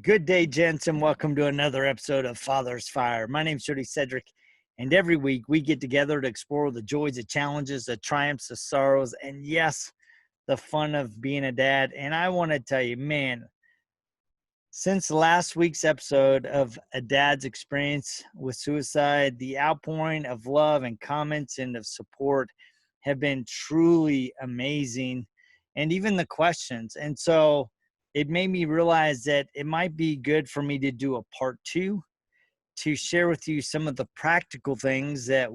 Good day, gents, and welcome to another episode of Father's Fire. My name's Jody Cedric, and every week we get together to explore the joys, the challenges, the triumphs, the sorrows, and yes, the fun of being a dad. And I want to tell you, man, since last week's episode of A Dad's Experience with Suicide, the outpouring of love and comments and of support have been truly amazing, and even the questions. And so it made me realize that it might be good for me to do a part two to share with you some of the practical things that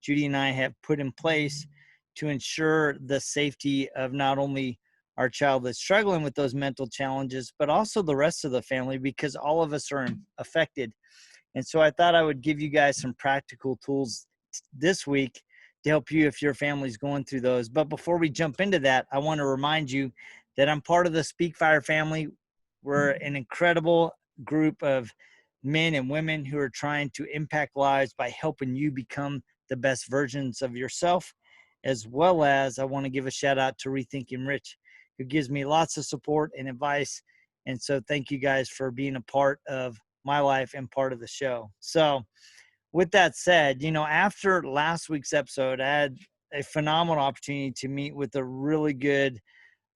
Judy and I, have put in place to ensure the safety of not only our child that's struggling with those mental challenges, but also the rest of the family, because all of us are affected. And so I thought I would give you guys some practical tools this week to help you if your family's going through those. But before we jump into that, I want to remind you that I'm part of the Speak Fire family. We're an incredible group of men and women who are trying to impact lives by helping you become the best versions of yourself, as well as I want to give a shout out to Rethinking Rich, who gives me lots of support and advice. And so thank you guys for being a part of my life and part of the show. So with that said, after last week's episode, I had a phenomenal opportunity to meet with a really good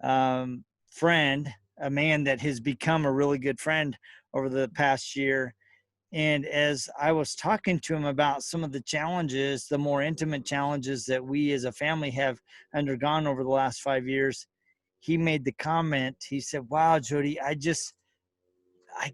friend, a man that has become a really good friend over the past year. And as I was talking to him about some of the challenges, the more intimate challenges that we as a family have undergone over the last 5 years, he made the comment. He said, "Wow, Jody, I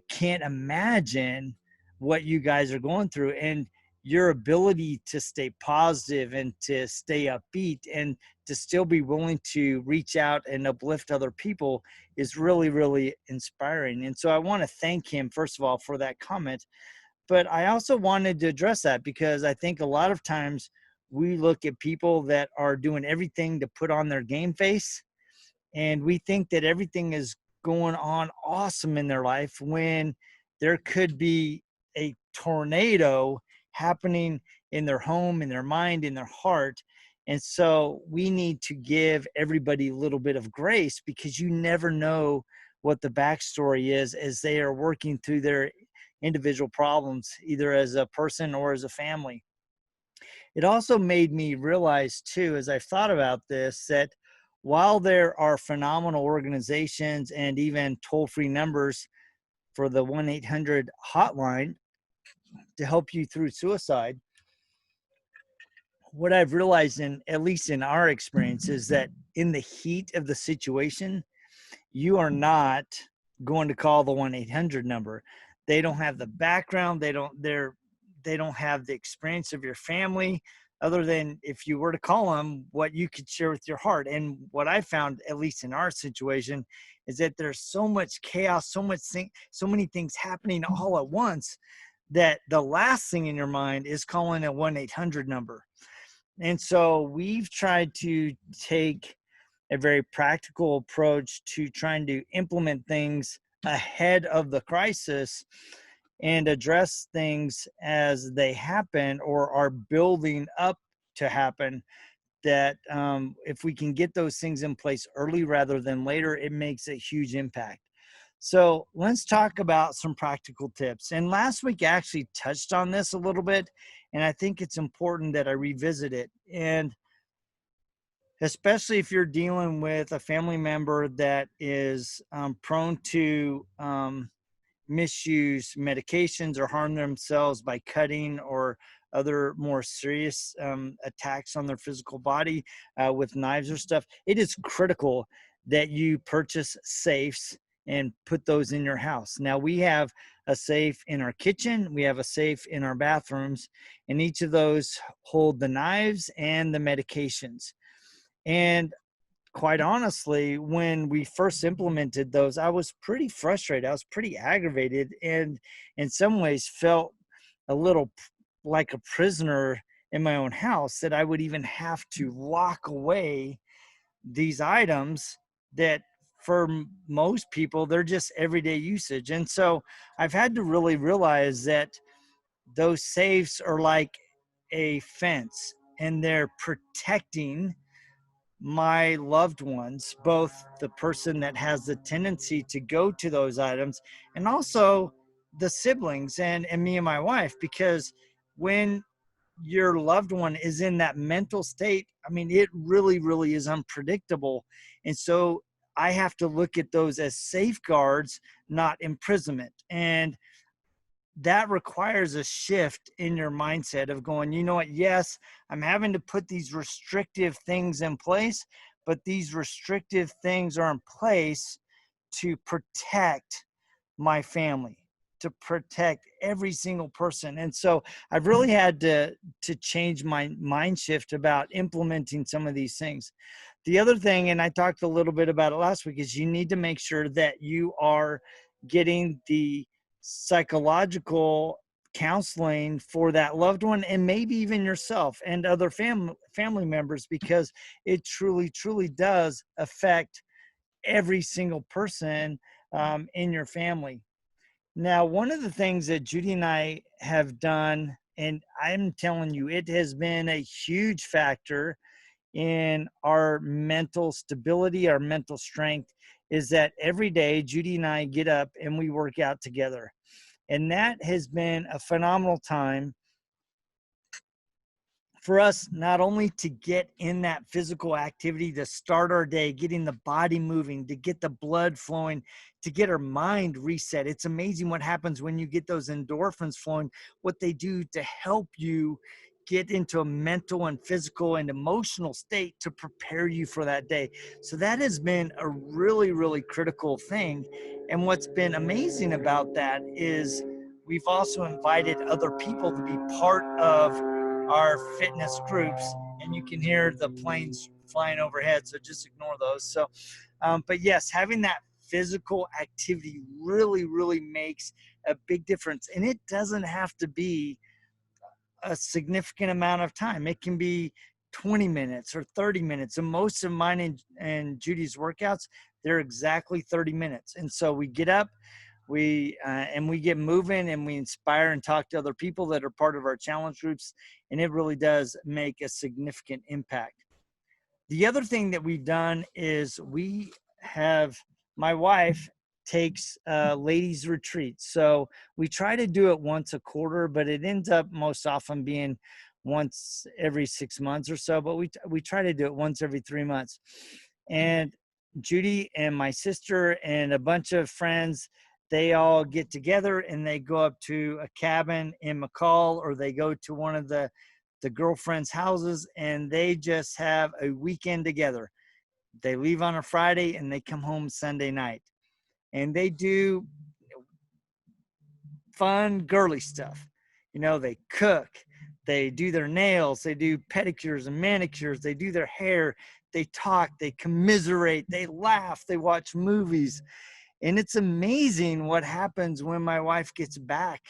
can't imagine what you guys are going through, and your ability to stay positive and to stay upbeat and to still be willing to reach out and uplift other people is really, really inspiring." And so I want to thank him, first of all, for that comment. But I also wanted to address that because I think a lot of times we look at people that are doing everything to put on their game face, and we think that everything is going on awesome in their life when there could be a tornado happening in their home, in their mind, in their heart. And so we need to give everybody a little bit of grace, because you never know what the backstory is as they are working through their individual problems, either as a person or as a family. It also made me realize too, as I've thought about this, that while there are phenomenal organizations and even toll-free numbers for the 1-800 hotline to help you through suicide, what I've realized, in at least in our experience, is that in the heat of the situation, you are not going to call the 1-800 number. They don't have the background. They don't have the experience of your family, other than if you were to call them, what you could share with your heart. And what I found, at least in our situation, is that there's so much chaos, so many things happening all at once, that the last thing in your mind is calling a 1-800 number. And so we've tried to take a very practical approach to trying to implement things ahead of the crisis and address things as they happen or are building up to happen. That if we can get those things in place early rather than later, it makes a huge impact. So let's talk about some practical tips. And last week I actually touched on this a little bit, and I think it's important that I revisit it. And especially if you're dealing with a family member that is prone to misuse medications or harm themselves by cutting or other more serious attacks on their physical body with knives or stuff, it is critical that you purchase safes and put those in your house. Now, we have a safe in our kitchen, we have a safe in our bathrooms, and each of those hold the knives and the medications. And quite honestly, when we first implemented those, I was pretty frustrated. I was pretty aggravated, and in some ways felt a little like a prisoner in my own house, that I would even have to lock away these items that for most people, they're just everyday usage. And so I've had to really realize that those safes are like a fence, and they're protecting my loved ones, both the person that has the tendency to go to those items and also the siblings and me and my wife, because when your loved one is in that mental state, I mean, it really, really is unpredictable. And so I have to look at those as safeguards, not imprisonment. And that requires a shift in your mindset of going, you know what, yes, I'm having to put these restrictive things in place, but these restrictive things are in place to protect my family, to protect every single person. And so I've really had to change my mind shift about implementing some of these things. The other thing, and I talked a little bit about it last week, is you need to make sure that you are getting the psychological counseling for that loved one, and maybe even yourself and other family members, because it truly, truly does affect every single person in your family. Now, one of the things that Judy and I have done, and I'm telling you, it has been a huge factor in our mental stability, our mental strength, is that every day Judy and I get up and we work out together. And that has been a phenomenal time for us, not only to get in that physical activity to start our day, getting the body moving, to get the blood flowing, to get our mind reset. It's amazing what happens when you get those endorphins flowing, what they do to help you get into a mental and physical and emotional state to prepare you for that day. So that has been a really, really critical thing. And what's been amazing about that is we've also invited other people to be part of our fitness groups, and you can hear the planes flying overhead, so just ignore those. So but yes, having that physical activity really, really makes a big difference. And it doesn't have to be a significant amount of time. It can be 20 minutes or 30 minutes. And most of mine and Judy's workouts, they're exactly 30 minutes. And so we get up, and we get moving, and we inspire and talk to other people that are part of our challenge groups. And it really does make a significant impact. The other thing that we've done is we have, my wife takes ladies retreats. So we try to do it once a quarter, but it ends up most often being once every 6 months or so. But we try to do it once every 3 months. And Judy and my sister and a bunch of friends, they all get together and they go up to a cabin in McCall, or they go to one of the girlfriends' houses, and they just have a weekend together. They leave on a Friday and they come home Sunday night, and they do fun girly stuff. You know, they cook, they do their nails, they do pedicures and manicures, they do their hair, they talk, they commiserate, they laugh, they watch movies. And it's amazing what happens when my wife gets back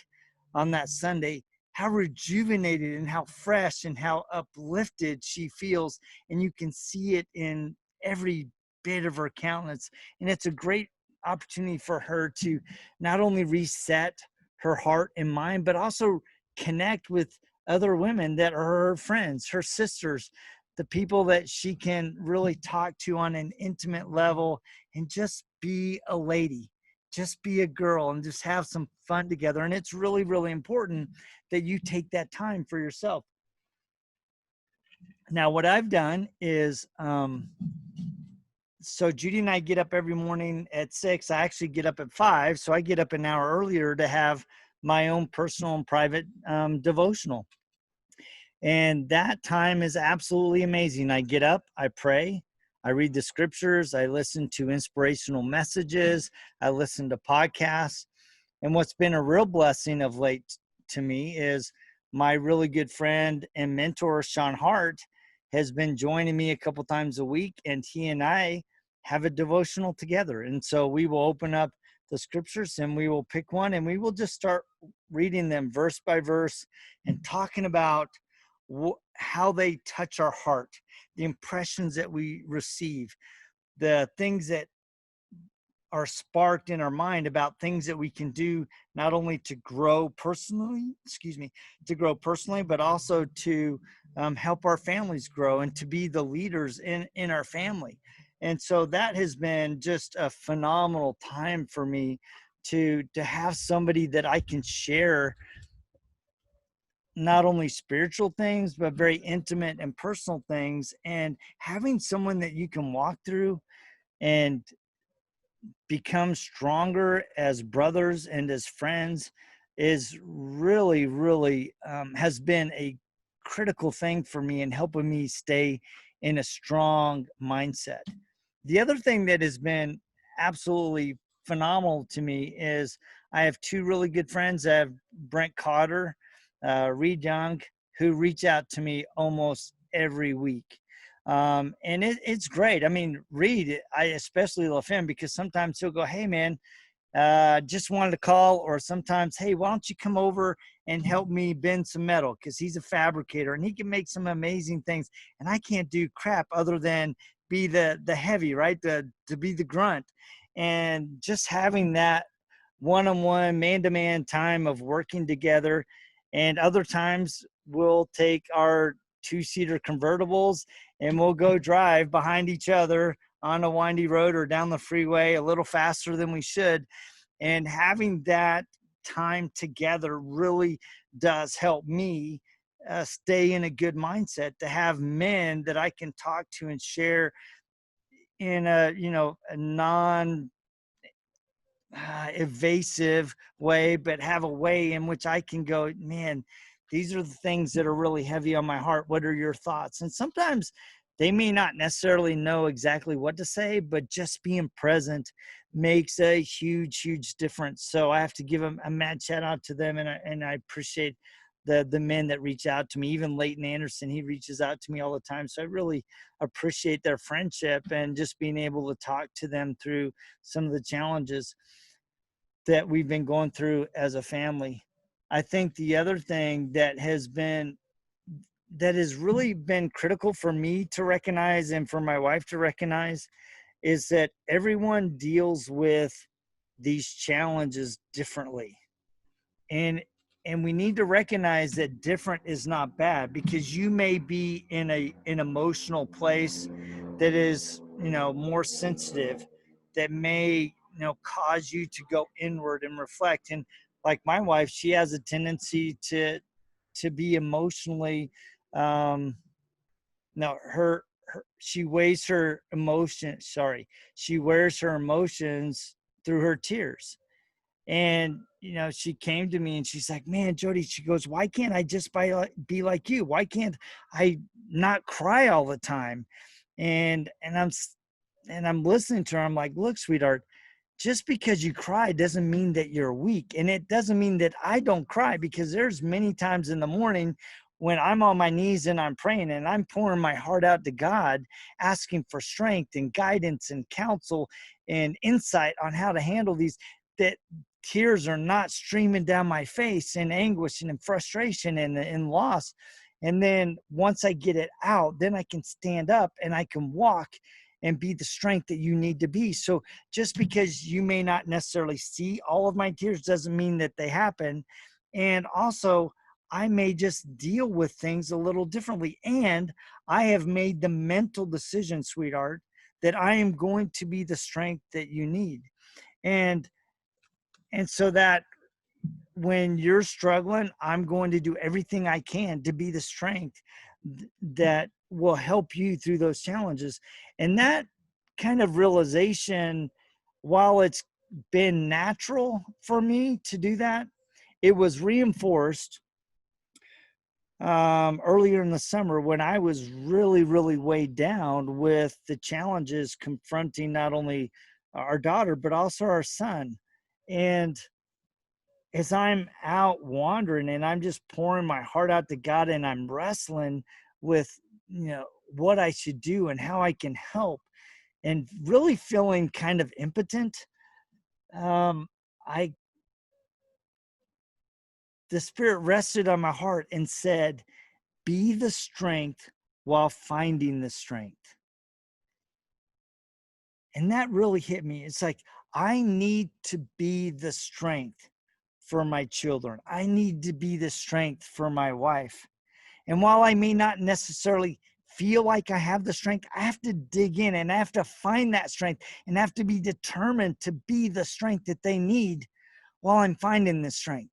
on that Sunday, how rejuvenated and how fresh and how uplifted she feels. And you can see it in every bit of her countenance. And it's a great opportunity for her to not only reset her heart and mind, but also connect with other women that are her friends, her sisters, the people that she can really talk to on an intimate level, and just be a lady, just be a girl, and just have some fun together. And it's really, really important that you take that time for yourself. Now, what I've done is, so Judy and I get up every morning at 6. I actually get up at 5. So I get up an hour earlier to have my own personal and private devotional. And that time is absolutely amazing. I get up, I pray, I read the scriptures, I listen to inspirational messages, I listen to podcasts. And what's been a real blessing of late to me is my really good friend and mentor, Sean Hart, has been joining me a couple times a week, and he and I have a devotional together. And so we will open up the scriptures and we will pick one and we will just start reading them verse by verse and talking about how they touch our heart, the impressions that we receive, the things that are sparked in our mind about things that we can do, not only to grow personally, to grow personally, but also to help our families grow and to be the leaders in our family. And so that has been just a phenomenal time for me to have somebody that I can share not only spiritual things, but very intimate and personal things. And having someone that you can walk through and become stronger as brothers and as friends is really, really has been a critical thing for me in helping me stay in a strong mindset. The other thing that has been absolutely phenomenal to me is I have two really good friends. I have Brent Cotter, Reed Young, who reach out to me almost every week. And it's great. I mean, Reed, I especially love him because sometimes he'll go, "Hey, man, just wanted to call," or sometimes, "Hey, why don't you come over and help me bend some metal?" Because he's a fabricator and he can make some amazing things, and I can't do crap other than be the heavy, right? To be the grunt. And just having that one-on-one, man-to-man time of working together. And other times we'll take our two-seater convertibles and we'll go drive behind each other on a windy road or down the freeway a little faster than we should. And having that time together really does help me stay in a good mindset, to have men that I can talk to and share in a, a non evasive way, but have a way in which I can go, "Man, these are the things that are really heavy on my heart. What are your thoughts?" And sometimes they may not necessarily know exactly what to say, but just being present makes a huge, huge difference. So I have to give them a mad shout out to them. And I appreciate the men that reach out to me. Even Leighton Anderson, he reaches out to me all the time. So I really appreciate their friendship and just being able to talk to them through some of the challenges that we've been going through as a family. I think the other thing that has really been critical for me to recognize and for my wife to recognize is that everyone deals with these challenges differently. And and we need to recognize that different is not bad, because you may be in an emotional place that is, more sensitive, that may, cause you to go inward and reflect. And like my wife, she has a tendency to be emotionally, no her she weighs her emotion sorry she wears her emotions through her tears. And she came to me and she's like, "Man, Jody," she goes, "why can't I just be like you? Why can't I not cry all the time?" And I'm listening to her. I'm like, "Look, sweetheart, just because you cry doesn't mean that you're weak. And it doesn't mean that I don't cry, because there's many times in the morning when I'm on my knees and I'm praying and I'm pouring my heart out to God, asking for strength and guidance and counsel and insight on how to handle these, that tears are not streaming down my face in anguish and in frustration and in loss. And then once I get it out, then I can stand up and I can walk and be the strength that you need to be." So just because you may not necessarily see all of my tears doesn't mean that they happen. And also, I may just deal with things a little differently. And I have made the mental decision, sweetheart, that I am going to be the strength that you need. And so that when you're struggling, I'm going to do everything I can to be the strength that will help you through those challenges. And that kind of realization, while it's been natural for me to do that, it was reinforced earlier in the summer when I was really, really weighed down with the challenges confronting not only our daughter, but also our son. And as I'm out wandering and I'm just pouring my heart out to God and I'm wrestling with, what I should do and how I can help, and really feeling kind of impotent, um, I the Spirit rested on my heart and said, "Be the strength while finding the strength." And that really hit me. It's like, I need to be the strength for my children. I need to be the strength for my wife. And while I may not necessarily feel like I have the strength, I have to dig in and I have to find that strength and I have to be determined to be the strength that they need while I'm finding this strength.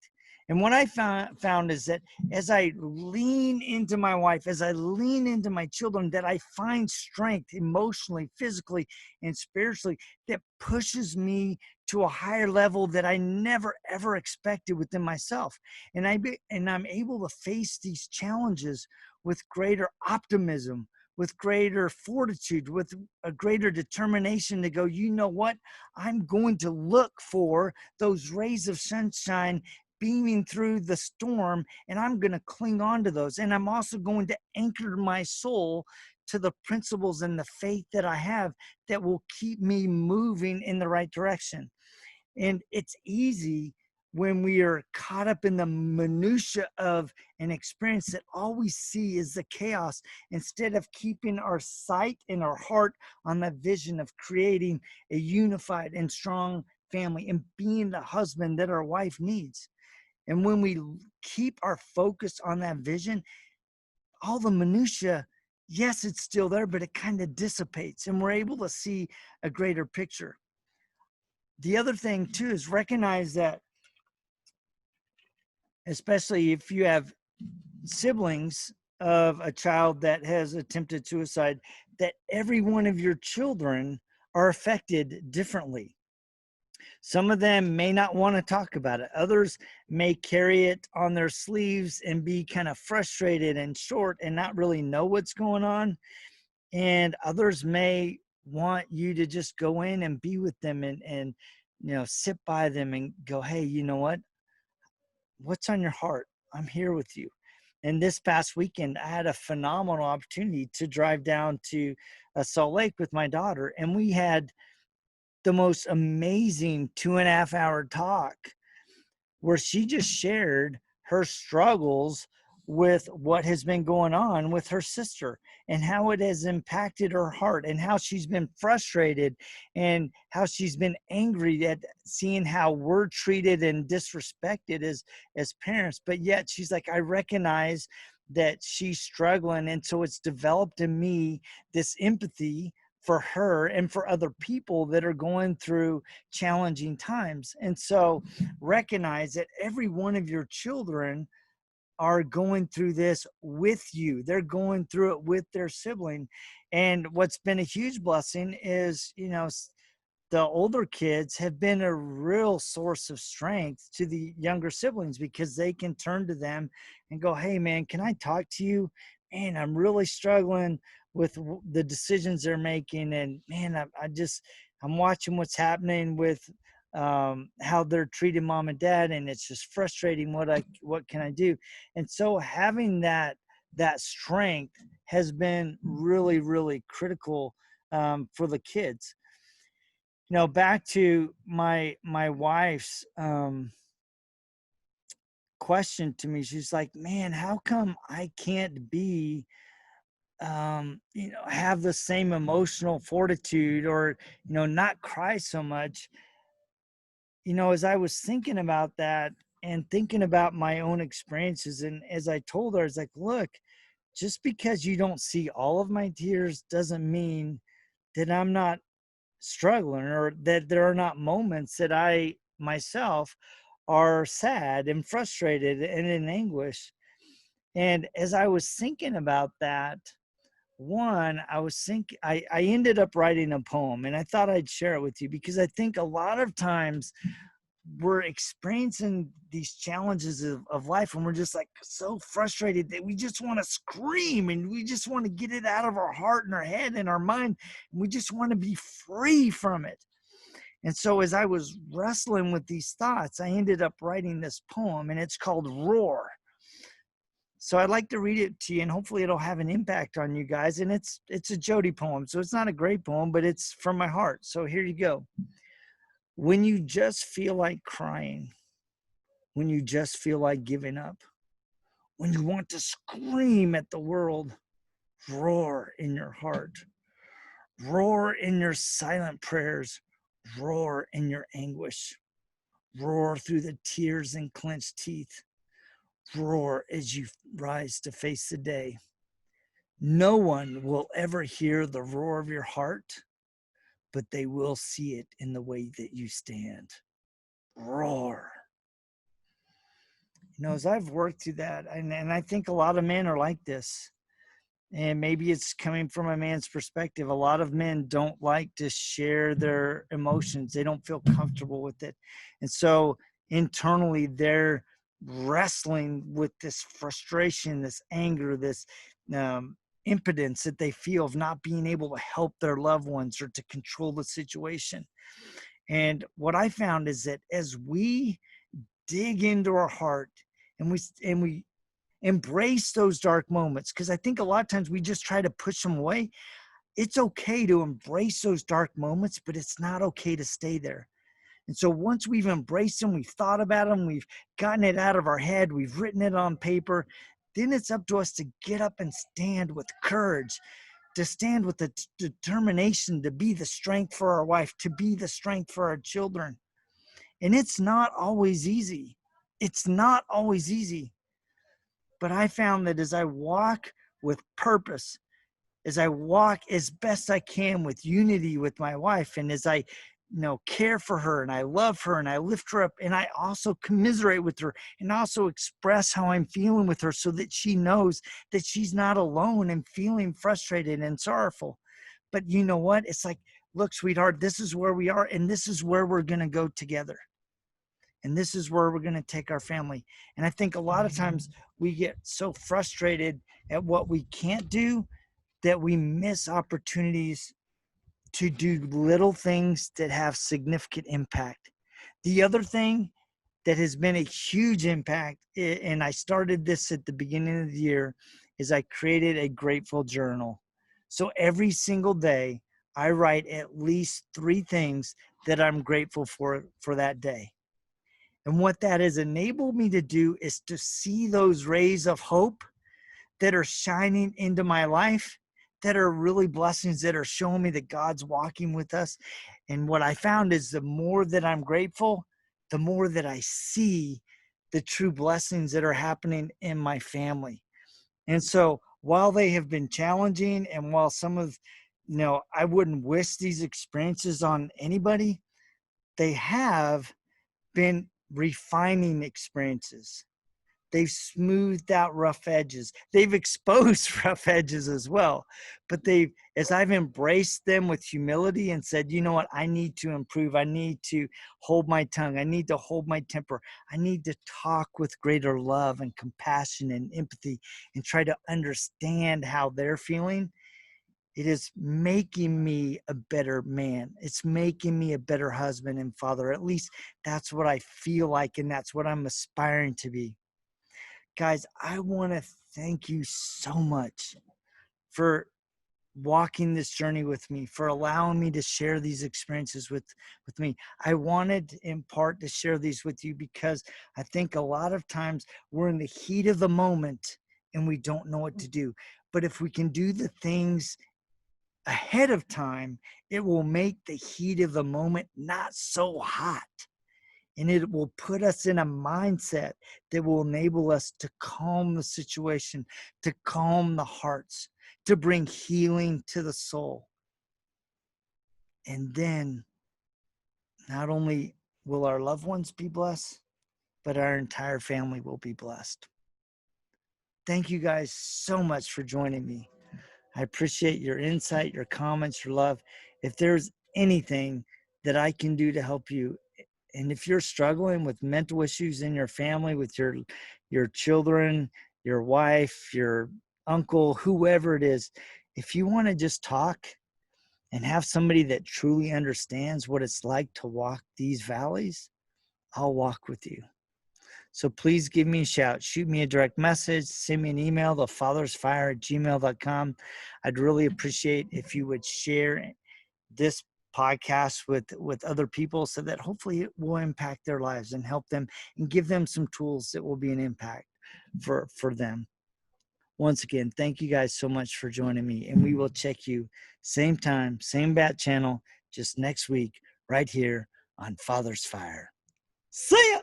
And what I found is that as I lean into my wife, as I lean into my children, that I find strength emotionally, physically, and spiritually that pushes me to a higher level that I never ever expected within myself. And I'm able to face these challenges with greater optimism, with greater fortitude, with a greater determination to go, you know what? I'm going to look for those rays of sunshine beaming through the storm, and I'm going to cling on to those. And I'm also going to anchor my soul to the principles and the faith that I have that will keep me moving in the right direction. And it's easy when we are caught up in the minutia of an experience that all we see is the chaos, instead of keeping our sight and our heart on the vision of creating a unified and strong family and being the husband that our wife needs. And when we keep our focus on that vision, all the minutia, yes, it's still there, but it kind of dissipates and we're able to see a greater picture. The other thing too is recognize that, especially if you have siblings of a child that has attempted suicide, that every one of your children are affected differently. Some of them may not want to talk about it. Others may carry it on their sleeves and be kind of frustrated and short and not really know what's going on. And others may want you to just go in and be with them and sit by them and go, hey, you know what's on your heart? I'm here with you. And this past weekend, I had a phenomenal opportunity to drive down to Salt Lake with my daughter, and we had the most amazing 2.5 hour talk where she just shared her struggles with what has been going on with her sister and how it has impacted her heart and how she's been frustrated and how she's been angry at seeing how we're treated and disrespected as parents. But yet she's like, I recognize that she's struggling, and so it's developed in me this empathy for her and for other people that are going through challenging times. And so recognize that every one of your children are going through this with you. They're going through it with their sibling. And what's been a huge blessing is, the older kids have been a real source of strength to the younger siblings because they can turn to them and go, hey man, can I talk to you? Man, I'm really struggling with the decisions they're making. And man, I'm watching what's happening with how they're treating mom and dad. And it's just frustrating. What can I do? And so having that strength has been really, really critical for the kids. Back to my wife's question to me. She's like, man, how come I can't be have the same emotional fortitude or not cry so much? As I was thinking about that and thinking about my own experiences, and as I told her, I was like, look, just because you don't see all of my tears doesn't mean that I'm not struggling or that there are not moments that I myself are sad and frustrated and in anguish. And as I was thinking about that, I ended up writing a poem, and I thought I'd share it with you because I think a lot of times we're experiencing these challenges of life and we're just like so frustrated that we just want to scream and we just want to get it out of our heart and our head and our mind, and we just want to be free from it. And so as I was wrestling with these thoughts, I ended up writing this poem, and it's called Roar. So I'd like to read it to you, and hopefully it'll have an impact on you guys. And it's a Jody poem, so it's not a great poem, but it's from my heart. So here you go. When you just feel like crying, when you just feel like giving up, when you want to scream at the world, roar in your heart. Roar in your silent prayers. Roar in your anguish. Roar through the tears and clenched teeth. Roar as you rise to face the day. No one will ever hear the roar of your heart, but they will see it in the way that you stand. Roar. As I've worked through that, and I think a lot of men are like this, and maybe it's coming from a man's perspective. A lot of men don't like to share their emotions. They don't feel comfortable with it. And so internally, they're wrestling with this frustration, this anger, this impotence that they feel of not being able to help their loved ones or to control the situation. And what I found is that as we dig into our heart and we embrace those dark moments, because I think a lot of times we just try to push them away. It's okay to embrace those dark moments, but it's not okay to stay there. And so once we've embraced them, we've thought about them, we've gotten it out of our head, we've written it on paper, then it's up to us to get up and stand with courage, to stand with the determination to be the strength for our wife, to be the strength for our children. And it's not always easy. It's not always easy. But I found that as I walk with purpose, as I walk as best I can with unity with my wife, and as I care for her and I love her and I lift her up, and I also commiserate with her and also express how I'm feeling with her so that she knows that she's not alone and feeling frustrated and sorrowful. But you know what? It's like, look, sweetheart, this is where we are, and this is where we're going to go together. And this is where we're going to take our family. And I think a lot of times we get so frustrated at what we can't do that we miss opportunities to do little things that have significant impact. The other thing that has been a huge impact, and I started this at the beginning of the year, is I created a grateful journal. So every single day, I write at least 3 things that I'm grateful for that day. And what that has enabled me to do is to see those rays of hope that are shining into my life, that are really blessings, that are showing me that God's walking with us. And what I found is the more that I'm grateful, the more that I see the true blessings that are happening in my family. And so while they have been challenging, and while some of, I wouldn't wish these experiences on anybody, they have been refining experiences. They've smoothed out rough edges. They've exposed rough edges as well. But as I've embraced them with humility and said, you know what, I need to improve. I need to hold my tongue. I need to hold my temper. I need to talk with greater love and compassion and empathy and try to understand how they're feeling. It is making me a better man. It's making me a better husband and father. At least that's what I feel like, and that's what I'm aspiring to be. Guys, I want to thank you so much for walking this journey with me, for allowing me to share these experiences with me. I wanted in part to share these with you because I think a lot of times we're in the heat of the moment and we don't know what to do. But if we can do the things ahead of time, it will make the heat of the moment not so hot. And it will put us in a mindset that will enable us to calm the situation, to calm the hearts, to bring healing to the soul. And then not only will our loved ones be blessed, but our entire family will be blessed. Thank you guys so much for joining me. I appreciate your insight, your comments, your love. If there's anything that I can do to help you, and if you're struggling with mental issues in your family, with your children, your wife, your uncle, whoever it is, if you want to just talk and have somebody that truly understands what it's like to walk these valleys, I'll walk with you. So please give me a shout. Shoot me a direct message. Send me an email, thefathersfire@gmail.com. I'd really appreciate if you would share this podcast with other people so that hopefully it will impact their lives and help them and give them some tools that will be an impact for them. Once again, thank you guys so much for joining me, and we will check you same time, same bat channel, just next week, right here on Father's Fire. See ya!